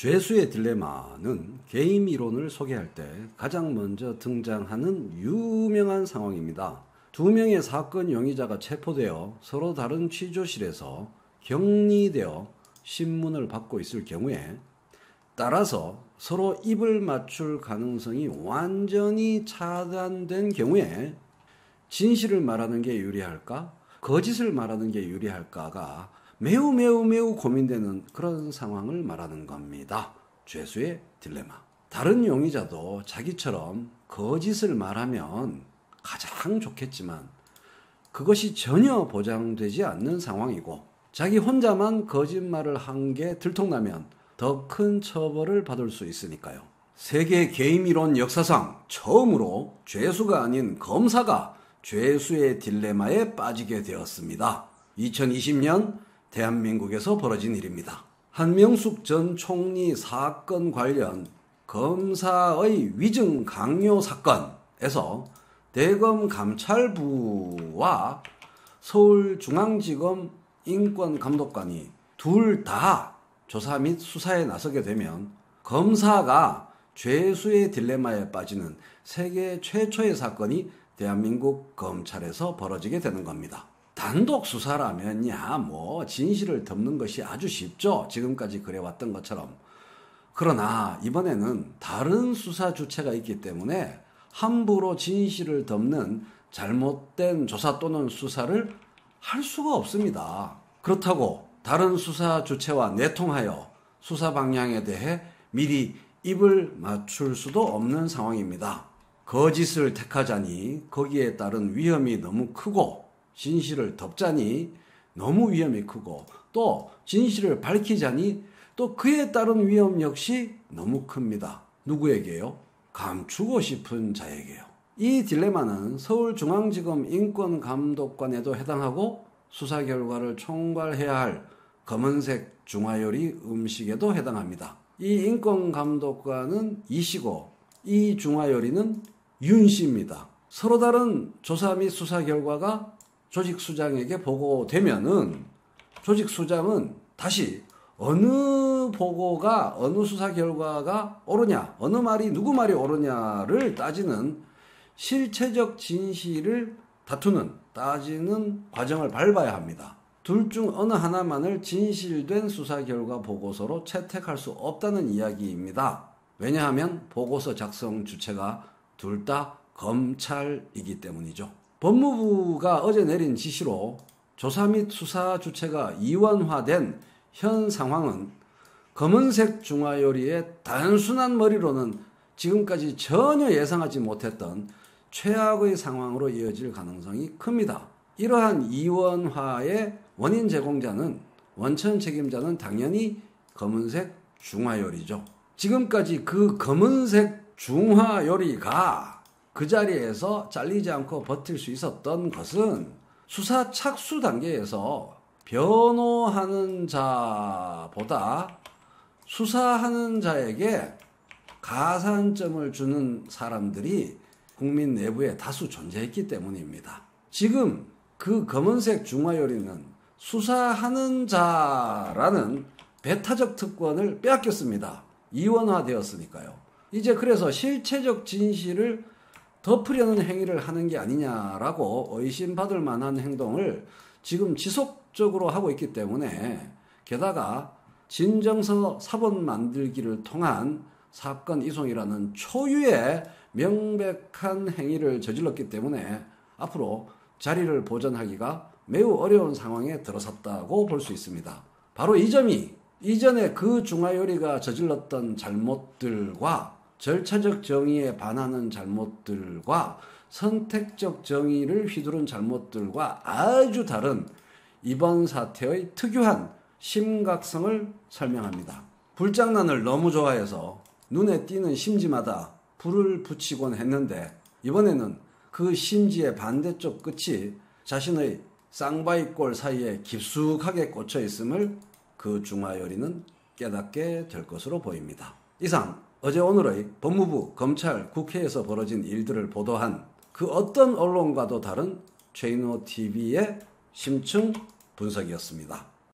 죄수의 딜레마는 게임 이론을 소개할 때 가장 먼저 등장하는 유명한 상황입니다. 두 명의 사건 용의자가 체포되어 서로 다른 취조실에서 격리되어 신문을 받고 있을 경우에 따라서 서로 입을 맞출 가능성이 완전히 차단된 경우에 진실을 말하는 게 유리할까? 거짓을 말하는 게 유리할까가 매우 고민되는 그런 상황을 말하는 겁니다. 죄수의 딜레마. 다른 용의자도 자기처럼 거짓을 말하면 가장 좋겠지만 그것이 전혀 보장되지 않는 상황이고 자기 혼자만 거짓말을 한 게 들통나면 더 큰 처벌을 받을 수 있으니까요. 세계 게임 이론 역사상 처음으로 죄수가 아닌 검사가 죄수의 딜레마에 빠지게 되었습니다. 2020년 대한민국에서 벌어진 일입니다. 한명숙 전 총리 사건 관련 검사의 위증 강요 사건에서 대검 감찰부와 서울중앙지검 인권감독관이 둘 다 조사 및 수사에 나서게 되면 검사가 죄수의 딜레마에 빠지는 세계 최초의 사건이 대한민국 검찰에서 벌어지게 되는 겁니다. 단독 수사라면야 진실을 덮는 것이 아주 쉽죠. 지금까지 그래왔던 것처럼. 그러나 이번에는 다른 수사 주체가 있기 때문에 함부로 진실을 덮는 잘못된 조사 또는 수사를 할 수가 없습니다. 그렇다고 다른 수사 주체와 내통하여 수사 방향에 대해 미리 입을 맞출 수도 없는 상황입니다. 거짓을 택하자니 거기에 따른 위험이 너무 크고 진실을 덮자니 너무 위험이 크고 또 진실을 밝히자니 또 그에 따른 위험 역시 너무 큽니다. 누구에게요? 감추고 싶은 자에게요. 이 딜레마는 서울중앙지검 인권감독관에도 해당하고 수사 결과를 총괄해야 할 검은색 중화요리 음식에도 해당합니다. 이 인권감독관은 이씨고 이 중화요리는 윤씨입니다. 서로 다른 조사 및 수사 결과가 조직수장에게 보고되면은 조직수장은 다시 어느 보고가 어느 수사 결과가 옳으냐, 어느 말이 누구 말이 옳으냐를 따지는 실체적 진실을 따지는 과정을 밟아야 합니다. 둘 중 어느 하나만을 진실된 수사 결과 보고서로 채택할 수 없다는 이야기입니다. 왜냐하면 보고서 작성 주체가 둘 다 검찰이기 때문이죠. 법무부가 어제 내린 지시로 조사 및 수사 주체가 이원화된 현 상황은 검은색 중화요리의 단순한 머리로는 지금까지 전혀 예상하지 못했던 최악의 상황으로 이어질 가능성이 큽니다. 이러한 이원화의 원인 제공자는 원천 책임자는 당연히 검은색 중화요리죠. 지금까지 그 검은색 중화요리가 그 자리에서 잘리지 않고 버틸 수 있었던 것은 수사 착수 단계에서 변호하는 자보다 수사하는 자에게 가산점을 주는 사람들이 국민 내부에 다수 존재했기 때문입니다. 지금 그 검은색 중화요리는 수사하는 자라는 배타적 특권을 빼앗겼습니다. 이원화되었으니까요. 이제 그래서 실체적 진실을 덮으려는 행위를 하는 게 아니냐라고 의심받을 만한 행동을 지금 지속적으로 하고 있기 때문에 게다가 진정서 사본 만들기를 통한 사건 이송이라는 초유의 명백한 행위를 저질렀기 때문에 앞으로 자리를 보전하기가 매우 어려운 상황에 들어섰다고 볼 수 있습니다. 바로 이 점이 이전에 그 중화요리가 저질렀던 잘못들과 절차적 정의에 반하는 잘못들과 선택적 정의를 휘두른 잘못들과 아주 다른 이번 사태의 특유한 심각성을 설명합니다. 불장난을 너무 좋아해서 눈에 띄는 심지마다 불을 붙이곤 했는데 이번에는 그 심지의 반대쪽 끝이 자신의 쌍바위꼴 사이에 깊숙하게 꽂혀 있음을 그 중화요리는 깨닫게 될 것으로 보입니다. 이상 어제 오늘의 법무부, 검찰, 국회에서 벌어진 일들을 보도한 그 어떤 언론과도 다른 최인호 TV의 심층 분석이었습니다.